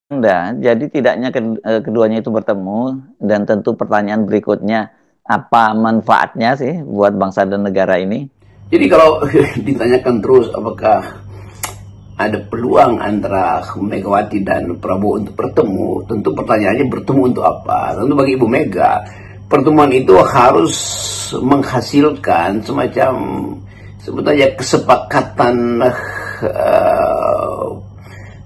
Enggak, jadi tidaknya keduanya itu bertemu dan tentu pertanyaan berikutnya apa manfaatnya sih buat bangsa dan negara ini? Jadi kalau ditanyakan terus apakah ada peluang antara Megawati dan Prabowo untuk bertemu, tentu pertanyaannya bertemu untuk apa? Tentu bagi Ibu Mega, pertemuan itu harus menghasilkan semacam sebetulnya kesepakatan,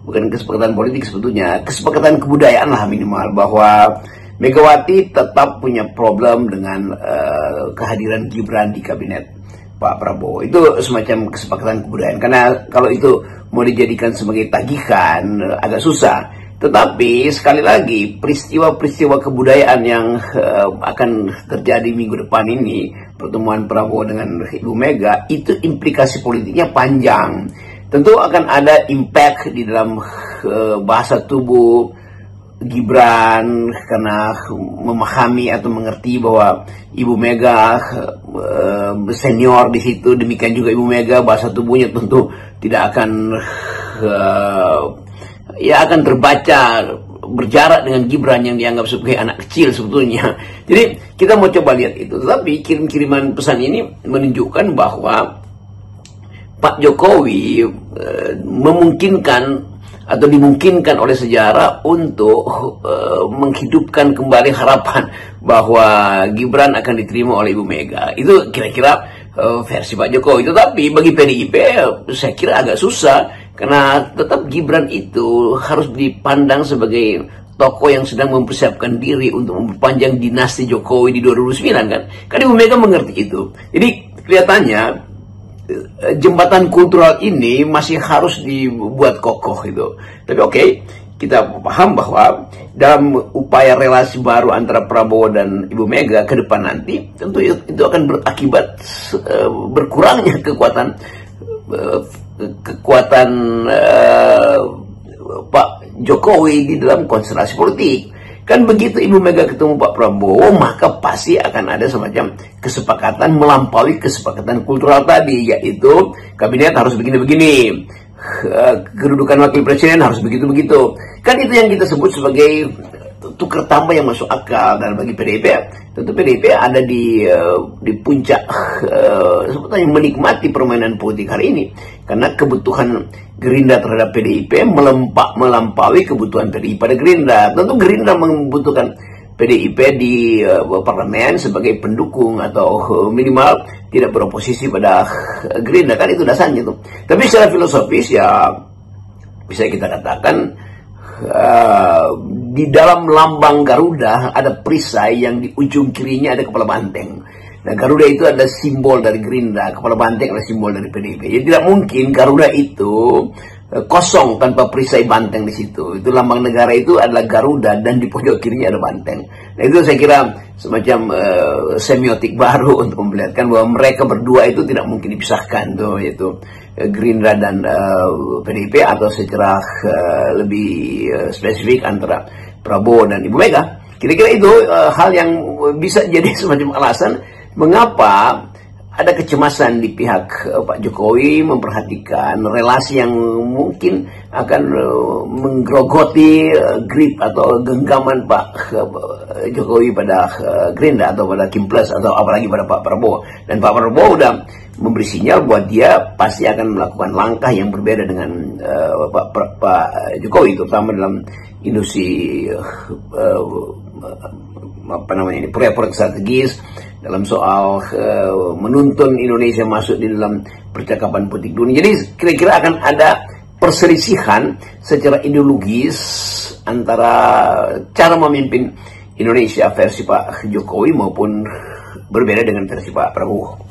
bukan kesepakatan politik sebetulnya, kesepakatan kebudayaan lah minimal, bahwa Megawati tetap punya problem dengan kehadiran Gibran di kabinet Pak Prabowo. Itu semacam kesepakatan kebudayaan, karena kalau itu mau dijadikan sebagai tagihan agak susah. Tetapi sekali lagi peristiwa-peristiwa kebudayaan yang akan terjadi minggu depan ini, pertemuan Prabowo dengan Ibu Mega, itu implikasi politiknya panjang. Tentu akan ada impact di dalam bahasa tubuh Gibran, karena memahami atau mengerti bahwa Ibu Mega senior di situ, demikian juga Ibu Mega, bahasa tubuhnya tentu tidak akan akan terbaca berjarak dengan Gibran yang dianggap sebagai anak kecil sebetulnya. Jadi kita mau coba lihat itu. Tetapi kirim-kiriman pesan ini menunjukkan bahwa Pak Jokowi memungkinkan atau dimungkinkan oleh sejarah untuk menghidupkan kembali harapan bahwa Gibran akan diterima oleh Ibu Mega. Itu kira-kira versi Pak Jokowi. Tetapi bagi PDIP saya kira agak susah, karena tetap Gibran itu harus dipandang sebagai tokoh yang sedang mempersiapkan diri untuk memperpanjang dinasti Jokowi di 2009 kan. Kan Ibu Mega mengerti itu. Jadi kelihatannya jembatan kultural ini masih harus dibuat kokoh itu. Tapi oke, kita paham bahwa dalam upaya relasi baru antara Prabowo dan Ibu Mega ke depan nanti, tentu itu akan berakibat berkurangnya kekuatan Pak Jokowi di dalam konstelasi politik. Kan begitu Ibu Mega ketemu Pak Prabowo, maka pasti akan ada semacam kesepakatan melampaui kesepakatan kultural tadi, yaitu kabinet harus begini-begini, kedudukan wakil presiden harus begitu-begitu. Kan itu yang kita sebut sebagai tukar tambah yang masuk akal. Dan bagi PDIP, tentu PDIP ada di puncak sebetulnya menikmati permainan politik hari ini, karena kebutuhan Gerindra terhadap PDIP melampaui kebutuhan PDIP pada Gerindra. Tentu Gerindra membutuhkan PDIP di parlemen sebagai pendukung atau minimal tidak beroposisi pada Gerindra, kan itu dasarnya tuh. Tapi secara filosofis ya bisa kita katakan di dalam lambang Garuda ada perisai yang di ujung kirinya ada kepala banteng. Nah, Garuda itu adalah simbol dari Gerindra, kepala banteng adalah simbol dari PDIP. Jadi tidak mungkin Garuda itu kosong tanpa perisai banteng di situ. Itu lambang negara itu adalah Garuda dan di pojok kirinya ada banteng. Nah, itu saya kira semacam semiotik baru untuk memperlihatkan bahwa mereka berdua itu tidak mungkin dipisahkan tuh, yaitu Gerindra dan PDIP, atau secara lebih spesifik antara Prabowo dan Ibu Mega. Kira-kira itu hal yang bisa jadi semacam alasan mengapa ada kecemasan di pihak Pak Jokowi memperhatikan relasi yang mungkin akan menggerogoti grip atau genggaman Pak Jokowi pada Gerindra atau pada Kim Plus atau apalagi pada Pak Prabowo. Dan Pak Prabowo udah memberi sinyal bahwa dia pasti akan melakukan langkah yang berbeda dengan Pak Jokowi, terutama dalam industri proyek-proyek strategis, dalam soal menuntun Indonesia masuk di dalam percakapan politik dunia. Jadi kira-kira akan ada perselisihan secara ideologis antara cara memimpin Indonesia versi Pak Jokowi maupun berbeda dengan versi Pak Prabowo.